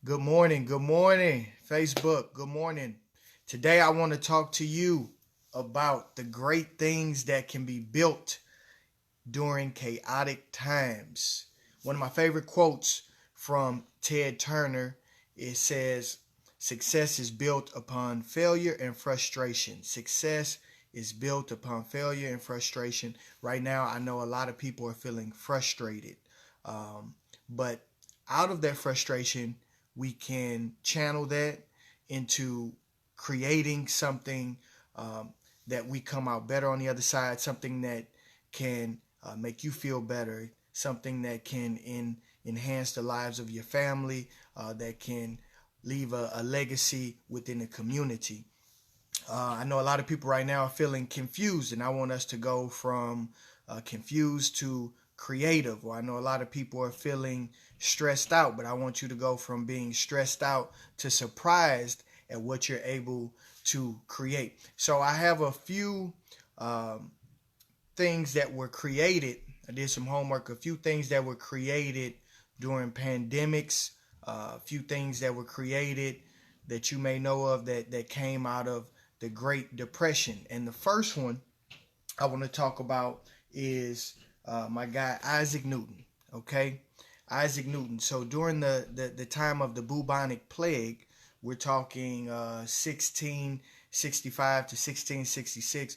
Good morning, Facebook. Good morning. Today, I want to talk to you about the great things that can be built during chaotic times. One of my favorite quotes from Ted Turner, it says, "Success is built upon failure and frustration." Success is built upon failure and frustration. Right now, I know a lot of people are feeling frustrated. But out of that frustration, we can channel that into creating something that we come out better on the other side, something that can make you feel better, something that can enhance the lives of your family, that can leave a legacy within the community. I know a lot of people right now are feeling confused, and I want us to go from confused to creative. Or I know a lot of people are feeling stressed out, but I want you to go from being stressed out to surprised at what you're able to create. So I have a few um, things that were created. I did some homework. A few things that were created during pandemics. A few things that were created that you may know of that came out of the Great Depression. And the first one I want to talk about is my guy Isaac Newton. Okay, Isaac Newton. So during the time of the bubonic plague, we're talking 1665 to 1666.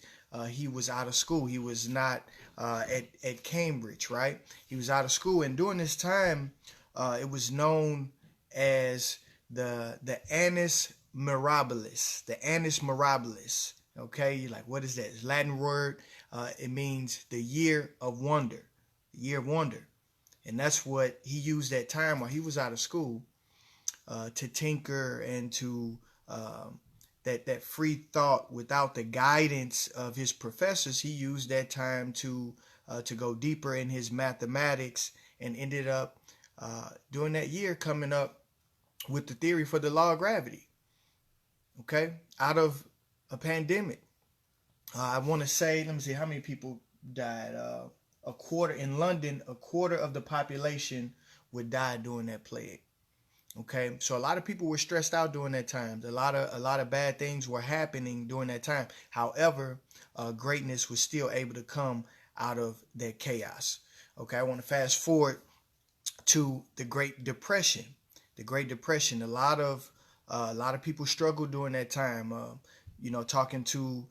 He was out of school. He was not at Cambridge, right? He was out of school, and during this time, it was known as the Annus Mirabilis. The Annus Mirabilis. Okay, you're like, what is that? It's a Latin word. It means the year of wonder. The year of wonder. And that's what he used that time while he was out of school to tinker and to that free thought without the guidance of his professors. He used that time to go deeper in his mathematics and ended up during that year coming up with the theory for the law of gravity. Okay, out of a pandemic. I want to say, let me see how many people died. A quarter in London, a quarter of the population would die during that plague. Okay, so a lot of people were stressed out during that time. A lot of bad things were happening during that time. However, greatness was still able to come out of that chaos. Okay, I want to fast forward to the Great Depression. The Great Depression. A lot of people struggled during that time. Talking to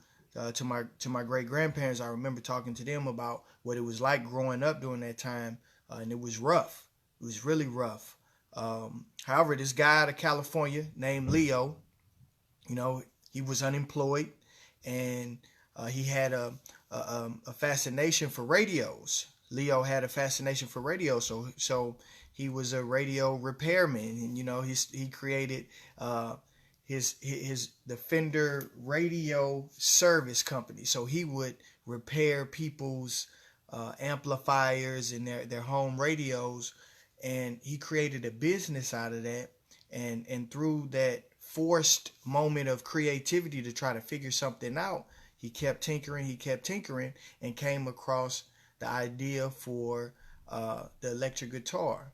my great grandparents, I remember talking to them about what it was like growing up during that time, and it was rough. It was really rough. However, this guy out of California named Leo, you know, he was unemployed, and he had a fascination for radios. Leo had a fascination for radio, so he was a radio repairman, and he created his the Fender radio service company. So he would repair people's amplifiers and their home radios, and he created a business out of that. And through that forced moment of creativity to try to figure something out, he kept tinkering, and came across the idea for the electric guitar.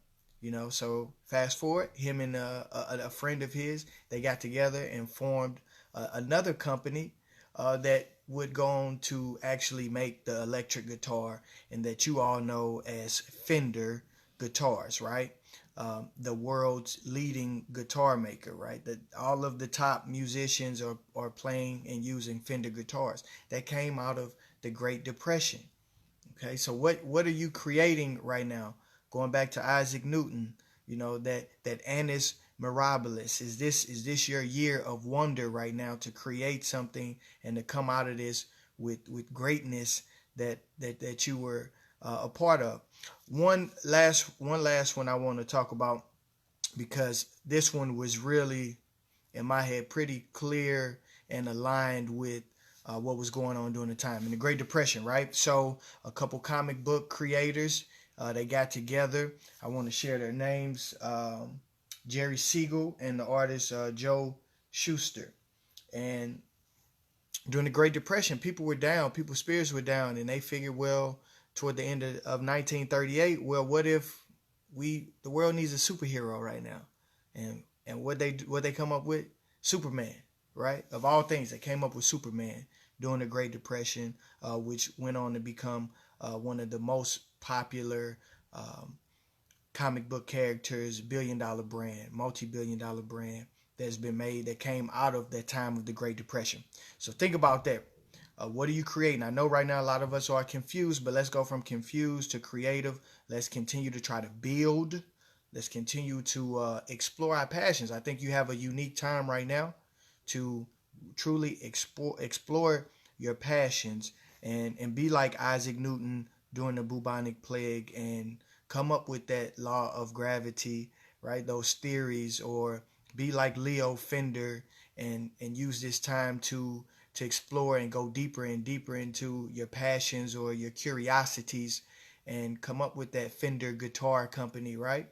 So fast forward, him and a friend of his, they got together and formed another company that would go on to actually make the electric guitar, and that you all know as Fender guitars, right? The world's leading guitar maker, right? That all of the top musicians are playing and using Fender guitars. That came out of the Great Depression. Okay, so what are you creating right now? Going back to Isaac Newton, that Annus Mirabilis. Is this your year of wonder right now to create something and to come out of this with greatness that you were a part of? One last one I want to talk about, because this one was really in my head pretty clear and aligned with what was going on during the time in the Great Depression, right? So a couple comic book creators, they got together. I want to share their names: Jerry Siegel and the artist Joe Shuster. And during the Great Depression, people were down, people's spirits were down, and they figured, well, toward the end of 1938, well, what if the world needs a superhero right now? And And what they come up with? Superman, right? Of all things, they came up with Superman during the Great Depression, which went on to become one of the most popular comic book characters, billion-dollar brand, multi-billion-dollar brand that's been made that came out of that time of the Great Depression. So think about that. What are you creating? I know right now a lot of us are confused, but let's go from confused to creative. Let's continue to try to build. Let's continue to explore our passions. I think you have a unique time right now to truly explore your passions and be like Isaac Newton during the bubonic plague and come up with that law of gravity, right? Those theories, or be like Leo Fender and use this time to explore and go deeper and deeper into your passions or your curiosities and come up with that Fender guitar company, right?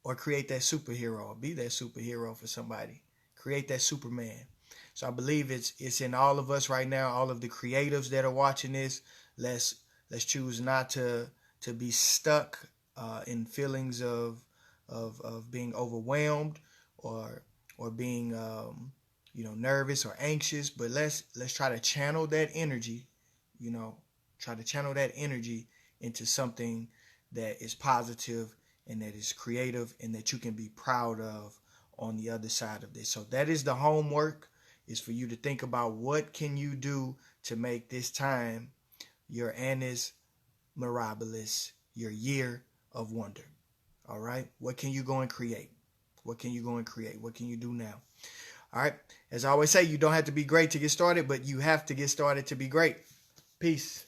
Or create that superhero, be that superhero for somebody. Create that Superman. So I believe it's in all of us right now, all of the creatives that are watching this. Let's choose not to be stuck in feelings of being overwhelmed or being nervous or anxious, but let's try to channel that energy, try to channel that energy into something that is positive and that is creative and that you can be proud of on the other side of this. So that is the homework, is for you to think about what can you do to make this time your annus mirabilis, your year of wonder. All right? What can you go and create? What can you go and create? What can you do now? All right? As I always say, you don't have to be great to get started, but you have to get started to be great. Peace.